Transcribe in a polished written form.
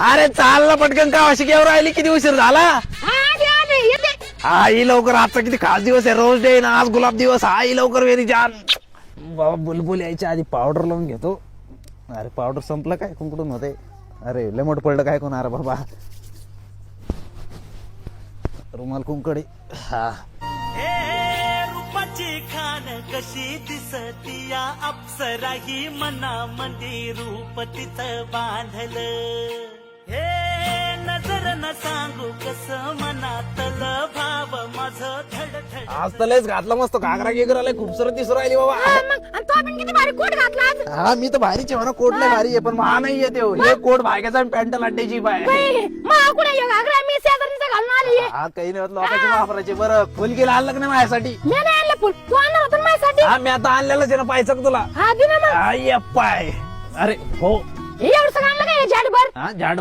अरे चाल ना पटकन का अशी केव्हा राहिली किती उशीर झाला हा ही लवकर आजचा किती खास दिवस आहे रोज डे ना आज गुलाब दिवस हा ही लवकर वेरी जान बाबा बुलबुल यायच्या आधी पावडर लावून घेतो अरे पावडर संपलं काय कुंकडून होते अरे लय मोठ पडलं काय कोण अरे बाबा रुमाल कुंकडी हा रूपाची खान कशी दिसती या अप्सरा ही मनामध्ये रूप तिचं बांधलं हे नजर न सांगू कस मनातल भाव माझं धडधड आज तर लयच घातला मस्त घागरा गिगरा खूपसरत दिसू राहिली बाबा हा मी तर भारीचे म्हणा कोट लय भारी आहे पण महा नाही येते हे कोट भाग्याचा पॅन्ट लाटायची बाय हा काही नाही होत लोकांचे वापरायचे बरं फुल गेला आणलं का नाही माझ्यासाठी हा मी आता आणलेलंच आहे ना पाहायचं का तुला पाय अरे हो एवढं सगळं आणलं काय झाडभर हा झाड